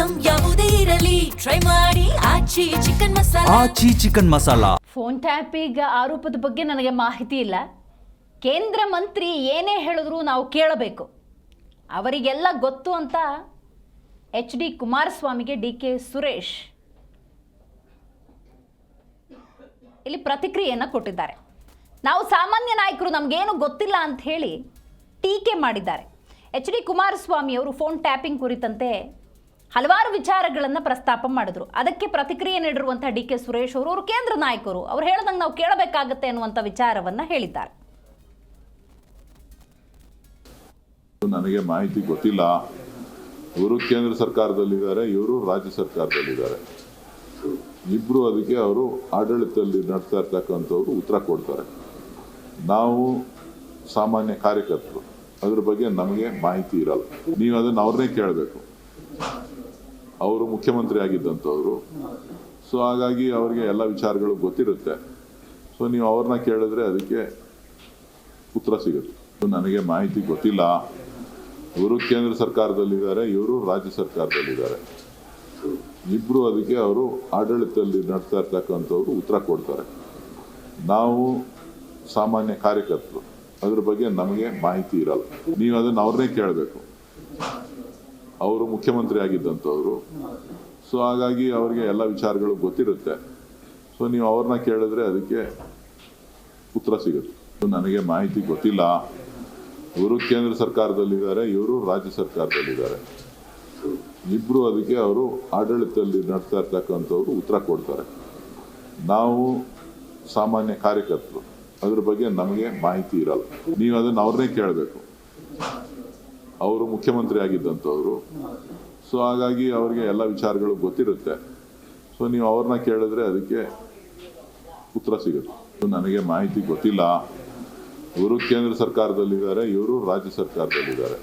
Item ಯಾವುದೇ ಇರಲಿ try ಮಾಡಿ ಆಚಿ ಚಿಕನ್ ಮಸಾಲಾ. ಆಚಿ ಚಿಕನ್ ಮಸಾಲಾ. ಫೋನ್ ಟ್ಯಾಪಿಂಗ್ ಆರೋಪದ ಬಗ್ಗೆ ನನಗೆ ಮಾಹಿತಿ ಇಲ್ಲ. ಕೇಂದ್ರ ಮಂತ್ರಿ ಏನೇ ಹೇಳಿದ್ರು ನಾವು ಕೇಳಬೇಕು, ಅವರಿಗೆಲ್ಲ ಗೊತ್ತು ಅಂತ HD ಕುಮಾರಸ್ವಾಮಿಗೆ DK ಸುರೇಶ್ ಇಲ್ಲಿ ಪ್ರತಿಕ್ರಿಯೆಯನ್ನು ಕೊಟ್ಟಿದ್ದಾರೆ. ನಾವು ಸಾಮಾನ್ಯ ನಾಯಕರು, ನಮಗೇನು ಗೊತ್ತಿಲ್ಲ ಅಂತ ಹೇಳಿ ಟೀಕೆ ಮಾಡಿದ್ದಾರೆ. HD ಕುಮಾರಸ್ವಾಮಿ ಅವರು ಫೋನ್ ಟ್ಯಾಪಿಂಗ್ ಕುರಿತಂತೆ ಹಲವಾರು ವಿಚಾರಗಳನ್ನು ಪ್ರಸ್ತಾಪ ಮಾಡಿದ್ರು. ಅದಕ್ಕೆ ಪ್ರತಿಕ್ರಿಯೆ ನೀಡಿರುವಂತಹ DK ಸುರೇಶ್ ಅವರು ಕೇಂದ್ರ ನಾಯಕರು, ಅವ್ರು ಹೇಳ್ದಂಗೆ ನಾವು ಕೇಳಬೇಕಾಗತ್ತೆ ಅನ್ನುವಂಥ ವಿಚಾರವನ್ನ ಹೇಳಿದ್ದಾರೆ. ನನಗೆ ಮಾಹಿತಿ ಗೊತ್ತಿಲ್ಲ. ಇವರು ಕೇಂದ್ರ ಸರ್ಕಾರದಲ್ಲಿದ್ದಾರೆ, ಇವರು ರಾಜ್ಯ ಸರ್ಕಾರದಲ್ಲಿದ್ದಾರೆ. ಇಬ್ರು ಅದಕ್ಕೆ ಅವರು ಆಡಳಿತದಲ್ಲಿ ನಡೆಸ್ತಾ ಇರ್ತಕ್ಕಂಥವ್ರು ಉತ್ತರ ಕೊಡ್ತಾರೆ. ನಾವು ಸಾಮಾನ್ಯ ಕಾರ್ಯಕರ್ತರು, ಅದ್ರ ಬಗ್ಗೆ ನಮಗೆ ಮಾಹಿತಿ ಇರಲ್ಲ. ನೀವು ಅದನ್ನು ಅವ್ರನ್ನೇ ಕೇಳಬೇಕು. ಅವರು ಮುಖ್ಯಮಂತ್ರಿ ಆಗಿದ್ದಂಥವ್ರು, ಸೊ ಹಾಗಾಗಿ ಅವರಿಗೆ ಎಲ್ಲ ವಿಚಾರಗಳು ಗೊತ್ತಿರುತ್ತೆ. ಸೊ ನೀವು ಅವ್ರನ್ನ ಕೇಳಿದ್ರೆ ಅದಕ್ಕೆ ಉತ್ತರ ಸಿಗುತ್ತೆ. ನನಗೆ ಮಾಹಿತಿ ಗೊತ್ತಿಲ್ಲ. ಇವರು ಕೇಂದ್ರ ಸರ್ಕಾರದಲ್ಲಿದ್ದಾರೆ, ಇವರು ರಾಜ್ಯ ಸರ್ಕಾರದಲ್ಲಿದ್ದಾರೆ. ಇಬ್ರು ಅದಕ್ಕೆ ಅವರು ಆಡಳಿತದಲ್ಲಿ ನಡೆಸ್ತಾ ಇರ್ತಕ್ಕಂಥವ್ರು ಉತ್ತರ ಕೊಡ್ತಾರೆ. ನಾವು ಸಾಮಾನ್ಯ ಕಾರ್ಯಕರ್ತರು, ಅದ್ರ ಬಗ್ಗೆ ನಮಗೆ ಮಾಹಿತಿ ಇರಲ್ಲ. ನೀವು ಅದನ್ನು ಅವ್ರನ್ನೇ ಕೇಳಬೇಕು. ಅವರು ಮುಖ್ಯಮಂತ್ರಿ ಆಗಿದ್ದಂಥವ್ರು, ಸೊ ಹಾಗಾಗಿ ಅವರಿಗೆ ಎಲ್ಲ ವಿಚಾರಗಳು ಗೊತ್ತಿರುತ್ತೆ. ಸೊ ನೀವು ಅವ್ರನ್ನ ಕೇಳಿದ್ರೆ ಅದಕ್ಕೆ ಉತ್ತರ ಸಿಗುತ್ತೆ. ನನಗೆ ಮಾಹಿತಿ ಗೊತ್ತಿಲ್ಲ. ಇವರು ಕೇಂದ್ರ ಸರ್ಕಾರದಲ್ಲಿದ್ದಾರೆ, ಇವರು ರಾಜ್ಯ ಸರ್ಕಾರದಲ್ಲಿದ್ದಾರೆ. ಇಬ್ರು ಅದಕ್ಕೆ ಅವರು ಆಡಳಿತದಲ್ಲಿ ನಡೆಸ್ತಾ ಇರ್ತಕ್ಕಂಥವ್ರು ಉತ್ತರ ಕೊಡ್ತಾರೆ. ನಾವು ಸಾಮಾನ್ಯ ಕಾರ್ಯಕರ್ತರು, ಅದ್ರ ಬಗ್ಗೆ ನಮಗೆ ಮಾಹಿತಿ ಇರಲ್ಲ. ನೀವು ಅದನ್ನು ಅವ್ರನ್ನೇ ಕೇಳಬೇಕು. ಅವರು ಮುಖ್ಯಮಂತ್ರಿ ಆಗಿದ್ದಂಥವ್ರು, ಸೊ ಹಾಗಾಗಿ ಅವರಿಗೆ ಎಲ್ಲ ವಿಚಾರಗಳು ಗೊತ್ತಿರುತ್ತೆ. ಸೊ ನೀವು ಅವ್ರನ್ನ ಕೇಳಿದ್ರೆ ಅದಕ್ಕೆ ಉತ್ತರ ಸಿಗುತ್ತೆ. ನನಗೆ ಮಾಹಿತಿ ಗೊತ್ತಿಲ್ಲ. ಇವರು ಕೇಂದ್ರ ಸರ್ಕಾರದಲ್ಲಿದ್ದಾರೆ, ಇವರು ರಾಜ್ಯ ಸರ್ಕಾರದಲ್ಲಿದ್ದಾರೆ.